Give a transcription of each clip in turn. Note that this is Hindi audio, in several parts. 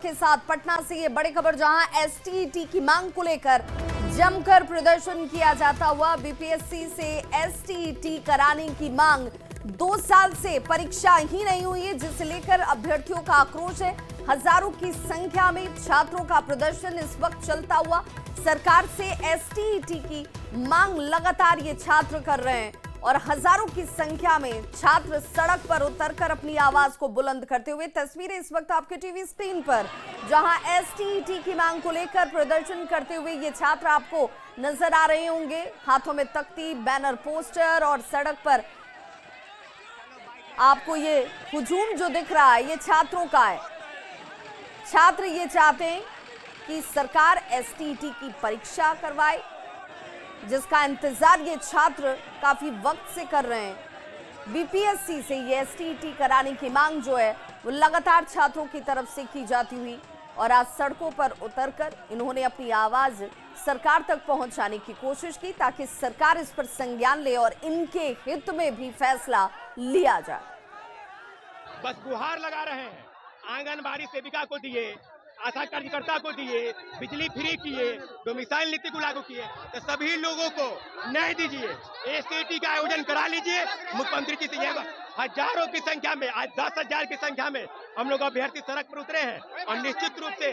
के साथ पटना से ये बड़ी खबर, जहां एसटीईटी की मांग को लेकर जमकर प्रदर्शन किया जाता हुआ। बीपीएससी से एसटीईटी कराने की मांग 2 साल से परीक्षा ही नहीं हुई है, जिसे लेकर अभ्यर्थियों का आक्रोश है। हजारों की संख्या में छात्रों का प्रदर्शन इस वक्त चलता हुआ। सरकार से एसटीईटी की मांग लगातार ये छात्र कर रहे हैं और हजारों की संख्या में छात्र सड़क पर उतरकर अपनी आवाज को बुलंद करते हुए। तस्वीरें इस वक्त आपके टीवी स्क्रीन पर, जहां एसटीईटी की मांग को लेकर प्रदर्शन करते हुए ये छात्र आपको नजर आ रहे होंगे। हाथों में तख्ती, बैनर, पोस्टर और सड़क पर आपको ये हुजूम जो दिख रहा है, ये छात्रों का है। छात्र ये चाहते हैं कि सरकार एसटीईटी की परीक्षा करवाए, जिसका इंतजार ये छात्र काफी वक्त से कर रहे हैं। बीपीएससी से ये एसटीईटी कराने की मांग जो है वो लगातार छात्रों की तरफ से की जाती हुई और आज सड़कों पर उतरकर इन्होंने अपनी आवाज सरकार तक पहुंचाने की कोशिश की, ताकि सरकार इस पर संज्ञान ले और इनके हित में भी फैसला लिया जाए। बस गुहार लगा रहे हैं, आंगनबाड़ी सेविका को दिए, आशा कार्यकर्ता को दिए, बिजली फ्री किए, डोमिसाइल नीति को लागू किए, तो सभी लोगों को न्याय दीजिए। एसटीईटी का आयोजन करा लीजिए। मुख्यमंत्री जी से हजारों की संख्या में, आज 10,000 की संख्या में हम लोग अभ्यर्थी सड़क पर उतरे हैं और निश्चित रूप से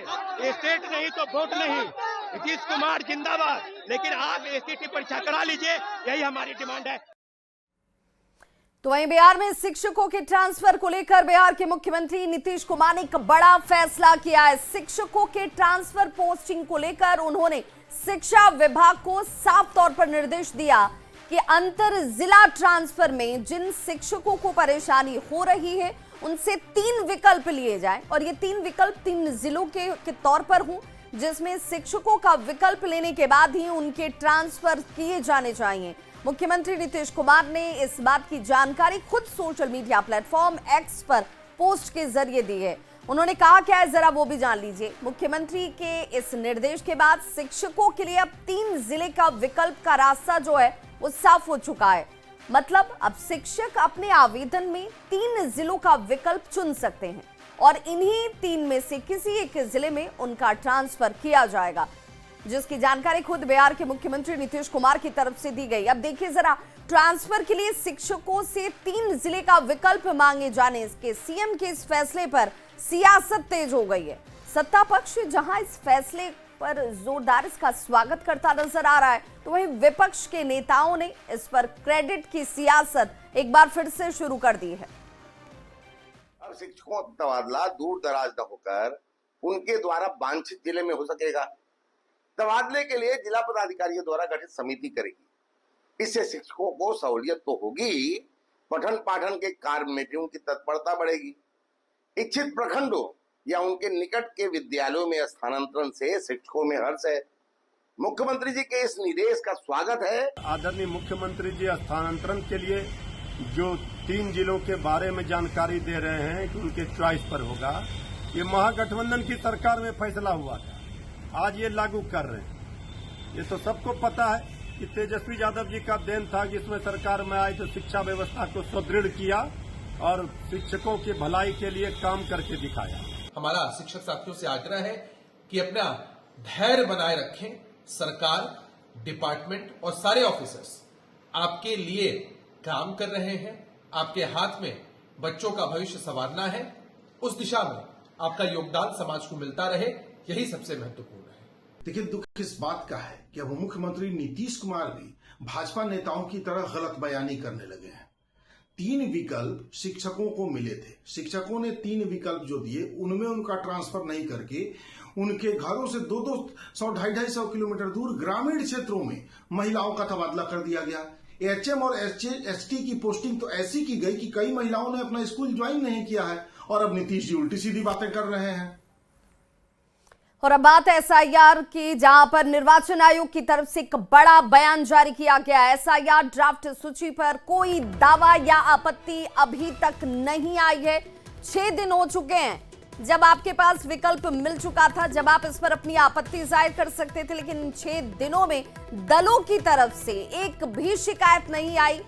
स्टेट नहीं तो वोट नहीं, नीतीश कुमार जिंदाबाद। लेकिन आप एसटीईटी परीक्षा करा लीजिए, यही हमारी डिमांड है। तो वहीं बिहार में शिक्षकों के ट्रांसफर को लेकर बिहार के मुख्यमंत्री नीतीश कुमार ने एक बड़ा फैसला किया है। शिक्षकों के ट्रांसफर पोस्टिंग को लेकर उन्होंने शिक्षा विभाग को साफ तौर पर निर्देश दिया कि अंतर जिला ट्रांसफर में जिन शिक्षकों को परेशानी हो रही है उनसे 3 विकल्प लिए जाएं और ये 3 विकल्प 3 जिलों के तौर पर हों, जिसमें शिक्षकों का विकल्प लेने के बाद ही उनके ट्रांसफर किए जाने चाहिए। मुख्यमंत्री नीतीश कुमार ने इस बात की जानकारी खुद सोशल मीडिया प्लेटफॉर्म एक्स पर पोस्ट के जरिए दी है। उन्होंने कहा क्या है, जरा वो भी जान लीजिए। मुख्यमंत्री के इस निर्देश के बाद शिक्षकों के लिए अब 3 जिले का विकल्प का रास्ता जो है वो साफ हो चुका है। मतलब अब शिक्षक अपने आवेदन में 3 जिलों का विकल्प चुन सकते हैं और इन्हीं 3 में से किसी एक जिले में उनका ट्रांसफर किया जाएगा, जिसकी जानकारी खुद बिहार के मुख्यमंत्री नीतीश कुमार की तरफ से दी गई। अब देखिए जरा, ट्रांसफर के लिए शिक्षकों से 3 जिले का विकल्प मांगे जाने के सीएम के इस फैसले पर सियासत तेज हो गई है। सत्ता पक्ष जहां इस फैसले पर जोरदार इसका स्वागत करता नजर आ रहा है, तो वहीं विपक्ष के नेताओं ने इस पर क्रेडिट की सियासत एक बार फिर से शुरू कर दी है। अब शिक्षकों का तबादला दूर दराज न होकर उनके द्वारा वांछित जिले में हो सकेगा। तबादले के लिए जिला पदाधिकारियों द्वारा गठित समिति करेगी। इससे शिक्षकों को सहूलियत तो होगी, पठन पाठन के कार्य में भी उनकी तत्परता बढ़ेगी। इच्छित प्रखंडों या उनके निकट के विद्यालयों में स्थानांतरण से शिक्षकों में हर्ष है। मुख्यमंत्री जी के इस निर्देश का स्वागत है। आदरणीय मुख्यमंत्री जी स्थानांतरण के लिए जो 3 जिलों के बारे में जानकारी दे रहे हैं कि उनके चॉइस पर होगा, ये महागठबंधन की सरकार में फैसला हुआ था, आज ये लागू कर रहे हैं। ये तो सबको पता है कि तेजस्वी यादव जी का देन था कि इसमें सरकार में आए तो शिक्षा व्यवस्था को सुदृढ़ किया और शिक्षकों की भलाई के लिए काम करके दिखाया। हमारा शिक्षक साथियों से आग्रह है कि अपना धैर्य बनाए रखें। सरकार, डिपार्टमेंट और सारे ऑफिसर्स आपके लिए काम कर रहे हैं। आपके हाथ में बच्चों का भविष्य संवारना है। उस दिशा में आपका योगदान समाज को मिलता रहे, यही सबसे महत्वपूर्ण है। देखिए, दुख इस बात का है कि अब मुख्यमंत्री नीतीश कुमार भी भाजपा नेताओं की तरह गलत बयानी करने लगे हैं। 3 विकल्प शिक्षकों को मिले थे, शिक्षकों ने 3 विकल्प जो दिए उनमें उनका ट्रांसफर नहीं करके उनके घरों से 200 250 किलोमीटर दूर ग्रामीण क्षेत्रों में महिलाओं का तबादला कर दिया गया। एचएम और एसटी की पोस्टिंग तो ऐसी की गई कि कई महिलाओं ने अपना स्कूल ज्वाइन नहीं किया है और अब नीतीश जी उल्टी सीधी बातें कर रहे हैं। और अब बात एसआईआर की, जहां पर निर्वाचन आयोग की तरफ से एक बड़ा बयान जारी किया गया है। एसआईआर ड्राफ्ट सूची पर कोई दावा या आपत्ति अभी तक नहीं आई है। 6 दिन हो चुके हैं जब आपके पास विकल्प मिल चुका था, जब आप इस पर अपनी आपत्ति जाहिर कर सकते थे, लेकिन इन 6 दिनों में दलों की तरफ से एक भी शिकायत नहीं आई,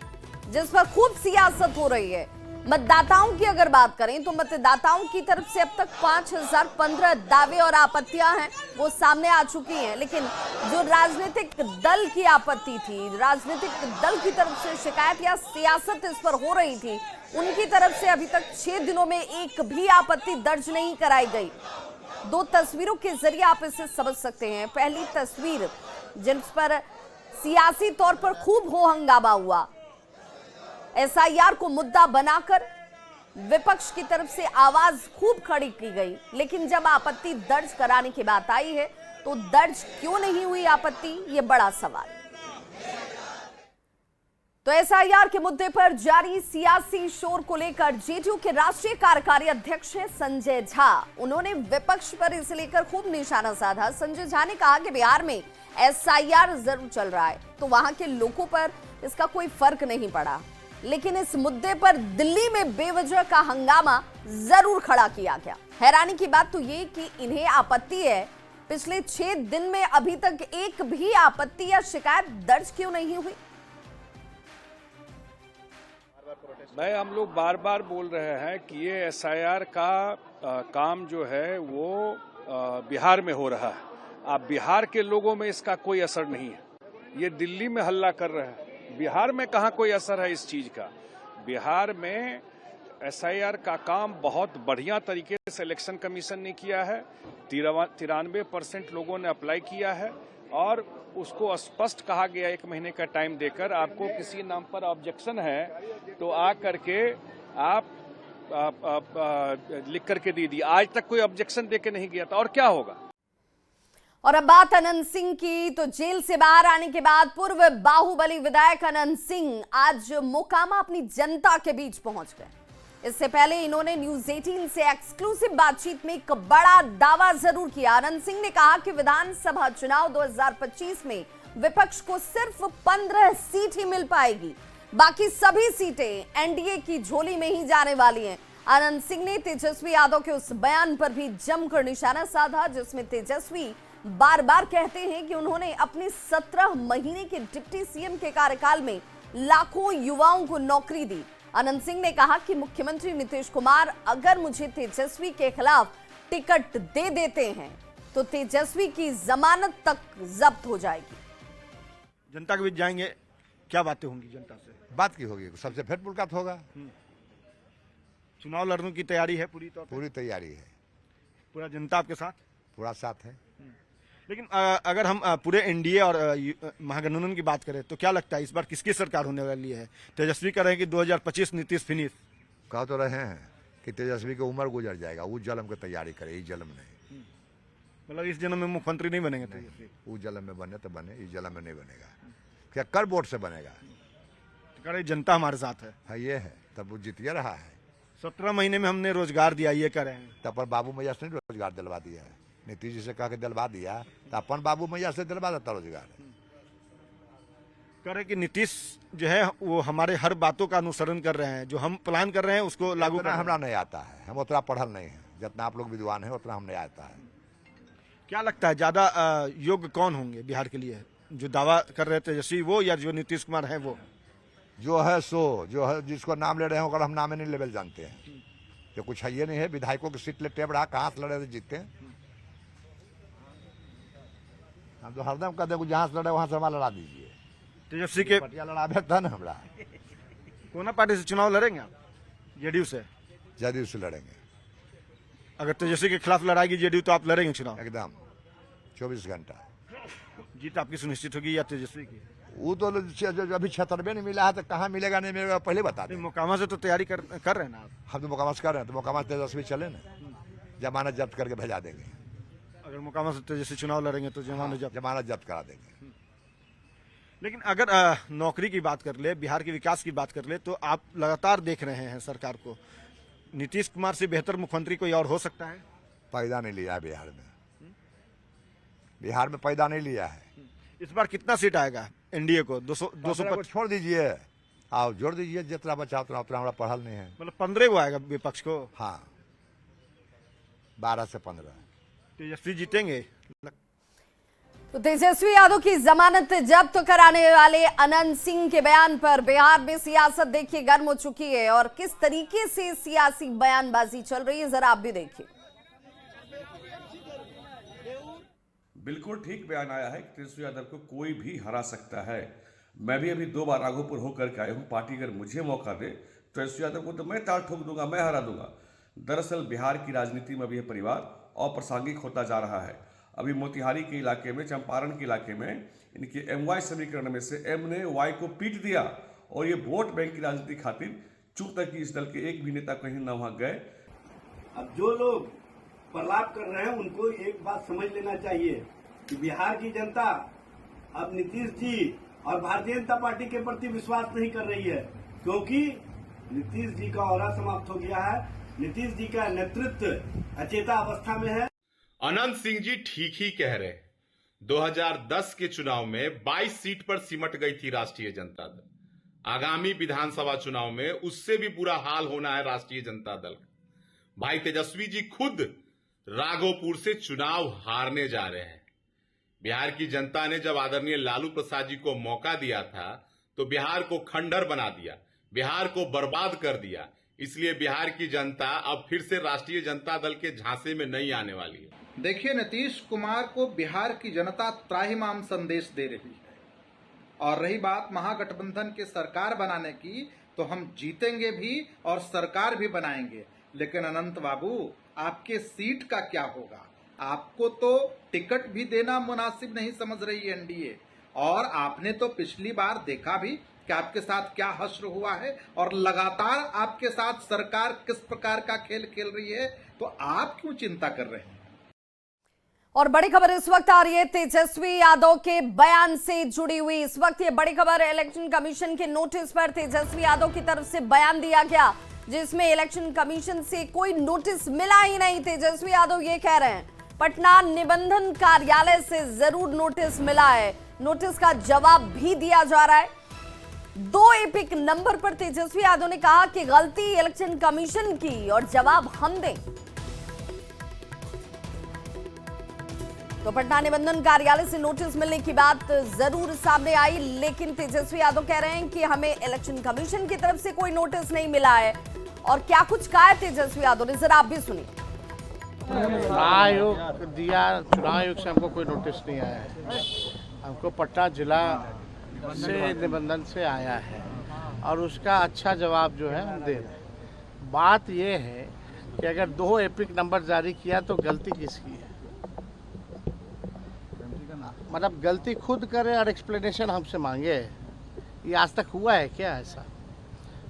जिस पर खूब सियासत हो रही है। मतदाताओं की अगर बात करें तो मतदाताओं की तरफ से अब तक 5015 दावे और आपत्तियां हैं वो सामने आ चुकी हैं, लेकिन जो राजनीतिक दल की आपत्ति थी, राजनीतिक दल की तरफ से शिकायत या सियासत इस पर हो रही थी, उनकी तरफ से अभी तक 6 दिनों में एक भी आपत्ति दर्ज नहीं कराई गई। 2 तस्वीरों के जरिए आप इसे समझ सकते हैं। पहली तस्वीर जिन पर सियासी तौर पर खूब हो हंगामा हुआ, एसआईआर को मुद्दा बनाकर विपक्ष की तरफ से आवाज खूब खड़ी की गई, लेकिन जब आपत्ति दर्ज कराने की बात आई है तो दर्ज क्यों नहीं हुई आपत्ति, ये बड़ा सवाल। तो एसआईआर के मुद्दे पर जारी सियासी शोर को लेकर जेडीयू के राष्ट्रीय कार्यकारी अध्यक्ष हैं संजय झा। उन्होंने विपक्ष पर इसे लेकर खूब निशाना साधा। संजय झा ने कहा कि बिहार में एसआईआर जरूर चल रहा है तो वहां के लोगों पर इसका कोई फर्क नहीं पड़ा, लेकिन इस मुद्दे पर दिल्ली में बेवजह का हंगामा जरूर खड़ा किया गया। हैरानी की बात तो ये कि इन्हें आपत्ति है, पिछले 6 दिन में अभी तक एक भी आपत्ति या शिकायत दर्ज क्यों नहीं हुई। भाई हम लोग बार बार बोल रहे हैं कि ये एसआईआर का काम जो है वो बिहार में हो रहा है। अब बिहार के लोगों में इसका कोई असर नहीं है, ये दिल्ली में हल्ला कर रहे हैं। बिहार में कहाँ कोई असर है इस चीज का। बिहार में एसआईआर का काम बहुत बढ़िया तरीके से इलेक्शन कमीशन ने किया है। 93% लोगों ने अप्लाई किया है और उसको स्पष्ट कहा गया 1 महीने का टाइम देकर, आपको किसी नाम पर ऑब्जेक्शन है तो आ करके आप लिख करके दे दी। आज तक कोई ऑब्जेक्शन देके नहीं गया था, और क्या होगा। और अब बात अनंत सिंह की, तो जेल से बाहर आने के बाद पूर्व बाहुबली विधायक अनंत सिंह आज मोकामा अपनी जनता के बीच पहुंच गए। इससे पहले इन्होंने न्यूज 18 से एक्सक्लूसिव बातचीत में एक बड़ा दावा जरूर किया। अनंत सिंह ने कहा कि विधानसभा चुनाव 2025 में विपक्ष को सिर्फ 15 सीट ही मिल पाएगी, बाकी सभी सीटें एनडीए की झोली में ही जाने वाली हैं। अनंत सिंह ने तेजस्वी यादव के उस बयान पर भी जमकर निशाना साधा जिसमें तेजस्वी बार बार कहते हैं कि उन्होंने अपने 17 महीने के डिप्टी सीएम के कार्यकाल में लाखों युवाओं को नौकरी दी। अनंत सिंह ने कहा कि मुख्यमंत्री नीतीश कुमार अगर मुझे तेजस्वी के खिलाफ टिकट दे देते हैं तो तेजस्वी की जमानत तक जब्त हो जाएगी। जनता के बीच जाएंगे, क्या बातें होंगी जनता से? बात की होगी, सबसे फिर मुलाकात होगा। चुनाव लड़ने की तैयारी है पूरी तौर पर? पूरी तैयारी है, पूरा जनता आपके साथ? पूरा साथ है। लेकिन अगर हम पूरे एनडीए और महागठबंधन की बात करें तो क्या लगता है इस बार किसकी सरकार होने वाली है? तेजस्वी कह रहे हैं कि 2025 नीतीश फिनिश। कह तो रहे हैं कि तेजस्वी की उम्र गुजर जाएगा, उस जन्म की तैयारी करे, इस जन्म नहीं। मतलब इस जन्म में मुख्यमंत्री नहीं बनेंगे तेजस्वी? उस जन्म में बने तो बने, इस जन्म में नहीं बनेगा। क्या कर वोट से बनेगा? तो कह रहे जनता हमारे साथ है। ये है, तब वो जीतिए रहा है। 17 महीने में हमने रोजगार दिया, ये कह रहे हैं। तब पर बाबू मैया से नहीं रोजगार दिलवा दिया है, नीतीश जी से कह के दिलवा दिया तो अपन बाबू मैया से दिलवा देता रोजगार। कह रहे कि नीतीश जो है वो हमारे हर बातों का अनुसरण कर रहे हैं, जो हम प्लान कर रहे हैं उसको लागू करना हमरा नहीं आता है, हम उतना पढ़ल नहीं है, जितना आप लोग विद्वान है उतना हम नहीं आता है। क्या लगता है ज्यादा योग्य कौन होंगे बिहार के लिए, जो दावा कर रहे तेजस्वी वो या जो नीतीश कुमार है वो? जो है सो, जो है जिसको नाम ले रहे हैं हम नाम नहीं लेवल जानते हैं। जो कुछ है ये नहीं है, विधायकों की सीट लेते बढ़ा कहाँ से लड़े तो जीतते हैं। हम तो हरदम कहते हैं जहाँ से लड़े वहाँ से हमारा लड़ा दीजिए। तेजस्वी के पटिया लड़ाबे था ना हमरा। कोना पार्टी से चुनाव लड़ेंगे आप? जेडीयू से? जदयू से लड़ेंगे। अगर तेजस्वी के खिलाफ लड़ाएगी जेडीयू तो आप लड़ेंगे चुनाव? एकदम 24 घंटा। जीत आपकी सुनिश्चित होगी या तेजस्वी की? वो तो अभी 76 नहीं मिला है तो कहाँ मिलेगा नहीं मिलेगा पहले बता दें। मोकामा से तो तैयारी कर रहे हैं ना आप? हम तो मोकामा से कर रहे हैं, तो मोकामा से तेजस्वी चले ना, जमानत जब्त करके भेजा देंगे। अगर मोकामा से तेजस्वी चुनाव लड़ेंगे तो जमानत जब्त करा देंगे। लेकिन अगर नौकरी की बात कर ले, बिहार के विकास की बात कर ले, तो आप लगातार देख रहे हैं सरकार को, नीतीश कुमार से बेहतर मुख्यमंत्री कोई और हो सकता है? पैदा नहीं लिया है बिहार में, बिहार में पैदा नहीं लिया है। इस बार कितना सीट आएगा एनडीए को? 200 छोड़ दीजिए, आओ जोड़ दीजिए, जितना बचा उतना हमारा पढ़ल नहीं है। मतलब 15 को आएगा विपक्ष को? हाँ, 12 से 15 तेजस्वी जीतेंगे। तो तेजस्वी यादव की जमानत जब्त कराने वाले अनंत सिंह के बयान पर बिहार में सियासत देखिए गर्म हो चुकी है और किस तरीके से सियासी बयानबाजी चल रही है, जरा आप भी देखिए। बिल्कुल ठीक बयान आया है कि तेजस्वी यादव को कोई भी हरा सकता है। मैं भी अभी 2 बार राघोपुर होकर के आया हूँ। पार्टी अगर मुझे मौका दे तो तेजस्वी यादव को तो मैं ताल ठोक दूंगा, मैं हरा दूंगा। दरअसल बिहार की राजनीति में भी यह परिवार अप्रासंगिक होता जा रहा है। अभी मोतिहारी के इलाके में, चंपारण के इलाके में इनके MY समीकरण में से M ने Y को पीट दिया और ये वोट बैंक की राजनीति खातिर चूक तक कि इस दल के एक भी नेता कहीं न वहां गए। अब जो लोग प्रलाप कर रहे हैं उनको एक बात समझ लेना चाहिए कि बिहार की जनता अब नीतीश जी और भारतीय जनता पार्टी के प्रति विश्वास नहीं कर रही है, क्योंकि नीतीश जी का ऑरा समाप्त हो गया है। नीतीश जी का नेतृत्व अचेता अवस्था में है। अनंत सिंह जी ठीक ही कह रहे। 2010 के चुनाव में 22 सीट पर सिमट गई थी राष्ट्रीय जनता दल। आगामी विधानसभा चुनाव में उससे भी बुरा हाल होना है राष्ट्रीय जनता दल का। भाई तेजस्वी जी खुद राघोपुर से चुनाव हारने जा रहे हैं। बिहार की जनता ने जब आदरणीय लालू प्रसाद जी को मौका दिया था तो बिहार को खंडर बना दिया, बिहार को बर्बाद कर दिया। इसलिए बिहार की जनता अब फिर से राष्ट्रीय जनता दल के झांसे में नहीं आने वाली है। देखिए, नीतीश कुमार को बिहार की जनता त्राहिमाम संदेश दे रही है। और रही बात महागठबंधन के सरकार बनाने की, तो हम जीतेंगे भी और सरकार भी बनाएंगे। लेकिन अनंत बाबू, आपके सीट का क्या होगा? आपको तो टिकट भी देना मुनासिब नहीं समझ रही है एनडीए। और आपने तो पिछली बार देखा भी कि आपके साथ क्या हश्र हुआ है और लगातार आपके साथ सरकार किस प्रकार का खेल खेल रही है। तो आप क्यों चिंता कर रहे हैं? और बड़ी खबर इस वक्त आ रही है तेजस्वी यादव के बयान से जुड़ी हुई। इस वक्त ये बड़ी खबर इलेक्शन कमीशन के नोटिस पर तेजस्वी यादव की तरफ से बयान दिया गया, जिसमें इलेक्शन कमीशन से कोई नोटिस मिला ही नहीं। तेजस्वी यादव ये कह रहे हैं पटना निबंधन कार्यालय से जरूर नोटिस मिला है, नोटिस का जवाब भी दिया जा रहा है। 2 एपिक नंबर पर तेजस्वी यादव ने कहा कि गलती इलेक्शन कमीशन की और जवाब हम दें। तो पटना निबंधन कार्यालय से नोटिस मिलने की बात जरूर सामने आई, लेकिन तेजस्वी यादव कह रहे हैं कि हमें इलेक्शन कमीशन की तरफ से कोई नोटिस नहीं मिला है। और क्या कुछ कहा है तेजस्वी यादव ने, जरा आप भी सुनिए। चुनाव आयोग से हमको कोई नोटिस नहीं आया है। हमको पटना जिला से निबंधन से आया है और उसका अच्छा जवाब जो है हम दे रहे हैं। बात यह है कि अगर 2 एपिक नंबर जारी किया तो गलती किसकी है? मतलब गलती खुद करे और एक्सप्लेनेशन हमसे मांगे। ये आज तक हुआ है क्या ऐसा?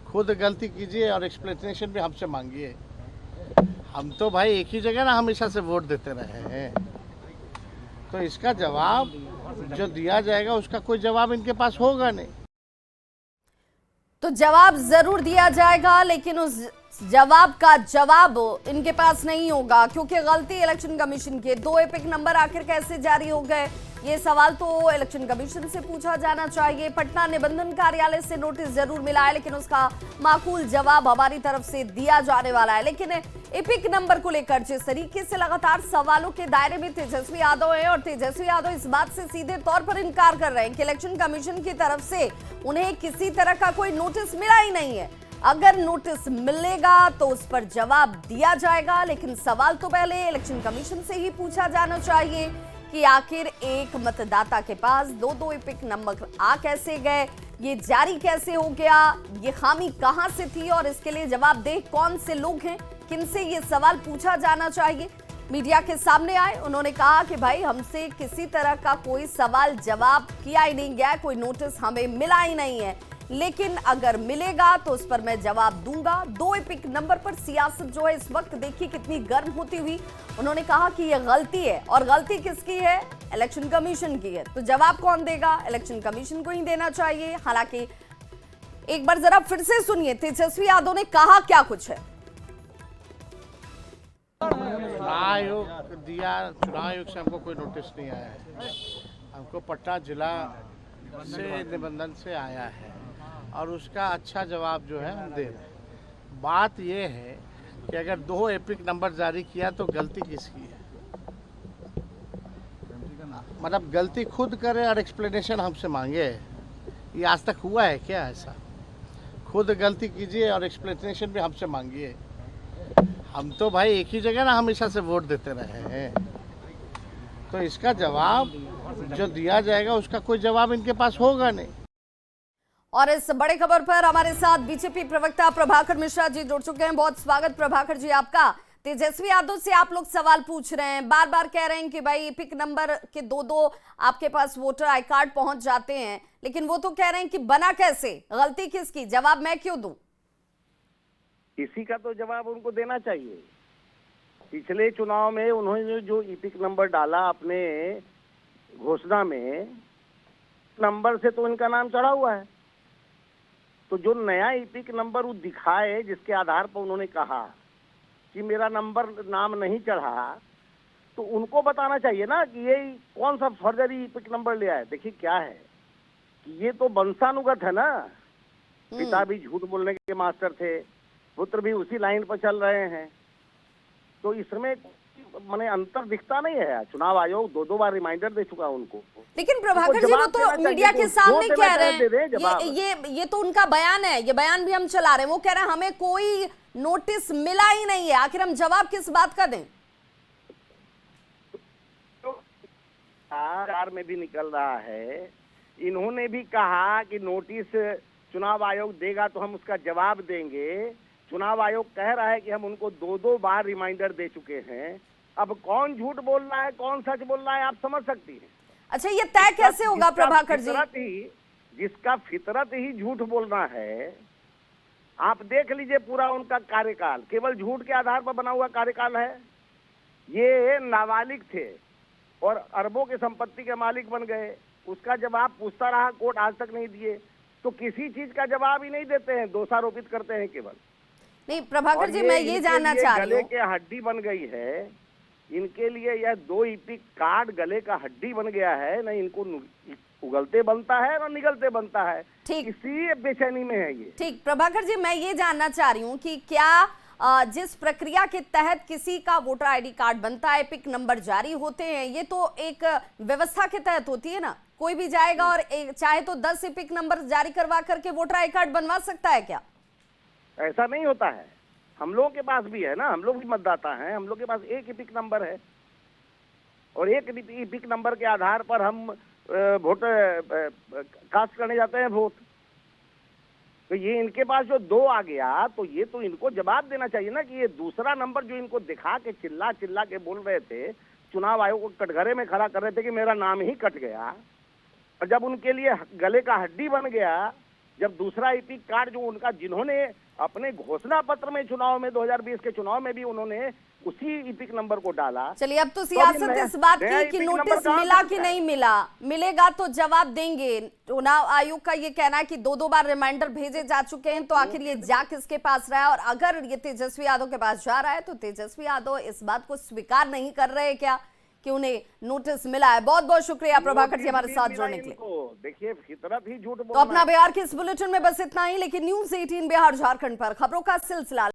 खुद गलती कीजिए और एक्सप्लेनेशन भी हमसे मांगिए। हम तो भाई एक ही जगह ना हमेशा से वोट देते रहे हैं, तो इसका जवाब जो दिया जाएगा उसका कोई जवाब इनके पास होगा नहीं। तो जवाब जरूर दिया जाएगा, लेकिन उस जवाब का जवाब इनके पास नहीं होगा, क्योंकि गलती इलेक्शन कमीशन के 2 एपिक नंबर आखिर कैसे जारी हो गए, ये सवाल तो इलेक्शन कमीशन से पूछा जाना चाहिए। पटना निबंधन कार्यालय से नोटिस जरूर मिला है, लेकिन उसका माकूल जवाब हमारी तरफ से दिया जाने वाला है। लेकिन एपिक नंबर को लेकर जिस तरीके से लगातार सवालों के दायरे में तेजस्वी यादव है, और तेजस्वी यादव इस बात से सीधे तौर पर इनकार कर रहे हैं कि इलेक्शन कमीशन की तरफ से उन्हें किसी तरह का कोई नोटिस मिला ही नहीं है। अगर नोटिस मिलेगा तो उस पर जवाब दिया जाएगा, लेकिन सवाल तो पहले इलेक्शन कमीशन से ही पूछा जाना चाहिए कि आखिर एक मतदाता के पास 2 एपिक नंबर आ कैसे गए, ये जारी कैसे हो गया, ये खामी कहां से थी, और इसके लिए जवाबदेह कौन से लोग हैं, किनसे ये सवाल पूछा जाना चाहिए। मीडिया के सामने आए, उन्होंने कहा कि भाई हमसे किसी तरह का कोई सवाल जवाब किया ही नहीं गया, कोई नोटिस हमें मिला ही नहीं है, लेकिन अगर मिलेगा तो उस पर मैं जवाब दूंगा। 2 एपिक नंबर पर सियासत जो है इस वक्त देखिए कितनी गर्म होती हुई। उन्होंने कहा कि यह गलती है, और गलती किसकी है? इलेक्शन कमीशन की है। तो जवाब कौन देगा? इलेक्शन कमीशन को ही देना चाहिए। हालांकि एक बार जरा फिर से सुनिए तेजस्वी यादव ने कहा क्या कुछ है। चुनाव आयोग से हमको कोई नोटिस नहीं आया है। हमको पटना जिला से निबंधन से आया है और उसका अच्छा जवाब जो है हम दे रहे हैं। बात यह है कि अगर 2 एपिक नंबर जारी किया तो गलती किसकी है? मतलब गलती खुद करे और एक्सप्लेनेशन हमसे मांगे, ये आज तक हुआ है क्या ऐसा? खुद गलती कीजिए और एक्सप्लेनेशन भी हमसे मांगिए। हम तो भाई एक ही जगह ना हमेशा से वोट देते रहे हैं, तो इसका जवाब जो दिया जाएगा उसका कोई जवाब इनके पास होगा नहीं। और इस बड़े खबर पर हमारे साथ बीजेपी प्रवक्ता प्रभाकर मिश्रा जी जुड़ चुके हैं। बहुत स्वागत प्रभाकर जी आपका। तेजस्वी यादव से आप लोग सवाल पूछ रहे हैं, बार बार कह रहे हैं कि भाई पिक नंबर के दो आपके पास वोटर आई कार्ड पहुंच जाते हैं, लेकिन वो तो कह रहे हैं कि बना कैसे, गलती किसकी, जवाब मैं क्यों दूं? इसी का तो जवाब उनको देना चाहिए। पिछले चुनाव में उन्होंने जो ईपिक नंबर डाला अपने घोषणा में, नंबर से तो इनका नाम चढ़ा हुआ है। तो जो नया ईपिक नंबर वो दिखाए जिसके आधार पर उन्होंने कहा कि मेरा नंबर नाम नहीं चढ़ा, तो उनको बताना चाहिए ना कि ये कौन सा फर्जरी ईपिक नंबर ले आए। देखिए क्या है कि ये तो वंशानुगत है ना, पिता भी झूठ बोलने के मास्टर थे, पुत्र भी उसी लाइन पर चल रहे हैं, तो इसमें माने अंतर दिखता नहीं है। चुनाव आयोग दो बार रिमाइंडर दे चुका उनको। लेकिन प्रभाकर जी वो तो मीडिया के सामने कह रहे हैं, ये तो उनका बयान है, ये बयान भी हम चला रहे हैं। वो कह रहे हैं हमें कोई नोटिस मिला ही नहीं है, आखिर हम जवाब किस बात का दें? आर में भी निकल रहा है, इन्होंने भी कहा कि नोटिस चुनाव आयोग देगा तो हम उसका जवाब देंगे। चुनाव आयोग कह रहा है कि हम उनको दो बार रिमाइंडर दे चुके हैं। अब कौन झूठ बोल रहा है कौन सच बोल रहा है आप समझ सकती हैं। अच्छा, ये तय कैसे होगा प्रभाकर जी? जिसका फितरत ही झूठ बोलना है, आप देख लीजिए पूरा उनका कार्यकाल केवल झूठ के आधार पर बना हुआ कार्यकाल है। ये नाबालिग थे और अरबों की संपत्ति के मालिक बन गए, उसका जवाब पूछता रहा कोर्ट, आज तक नहीं दिए। तो किसी चीज का जवाब ही नहीं देते हैं, दोषारोपित करते हैं केवल। नहीं प्रभाकर जी, मैं ये जानना चाह रही हूँ, गले के हड्डी बन गई है इनके लिए, यह 2 ईपिक कार्ड गले का हड्डी बन गया है। न इनको उगलते बनता है न निगलते बनता है, इसी बेचैनी में है ये। ठीक प्रभाकर जी, मैं ये जानना चाह रही हूँ कि क्या जिस प्रक्रिया के तहत किसी का वोटर आईडी कार्ड बनता है, पिक नंबर जारी होते हैं, ये तो एक व्यवस्था के तहत होती है ना? कोई भी जाएगा और चाहे तो 10 पिक नंबर जारी करवा करके वोटर आई कार्ड बनवा सकता है क्या? ऐसा नहीं होता है। हम लोगों के पास भी है ना, हम लोग भी मतदाता हैं, हम लोग के पास एक ईपिक नंबर है और एक ईपिक नंबर के आधार पर हम वोट कास्ट करने जाते हैं वोट। तो ये इनके पास जो 2 आ गया, तो ये तो इनको जवाब देना चाहिए ना कि ये दूसरा नंबर जो इनको दिखा के चिल्ला के बोल रहे थे, चुनाव आयोग को कटघरे में खड़ा कर रहे थे कि मेरा नाम ही कट गया, और जब उनके लिए गले का हड्डी बन गया, जब दूसरा ईपिक कार्ड जो उनका, जिन्होंने अपने घोषणा पत्र में चुनाव में 2020 के चुनाव में भी उन्होंने उसी ईपिक नंबर को डाला। चलिए, अब तो सियासत इस बात की कि नोटिस मिला कि नहीं मिला, मिलेगा तो जवाब देंगे। चुनाव आयोग का ये कहना है कि 2 बार रिमाइंडर भेजे जा चुके हैं, तो आखिर ये जा किसके पास रहा है? और अगर ये तेजस्वी यादव के पास जा रहा है तो तेजस्वी यादव इस बात को स्वीकार नहीं कर रहे क्या कि उन्हें नोटिस मिला है? बहुत बहुत शुक्रिया प्रभाकर जी हमारे साथ जुड़ने के लिए। देखिए फितरत ही झूठ तो अपना बिहार के इस बुलेटिन में बस इतना ही, लेकिन न्यूज़ 18 बिहार झारखंड पर खबरों का सिलसिला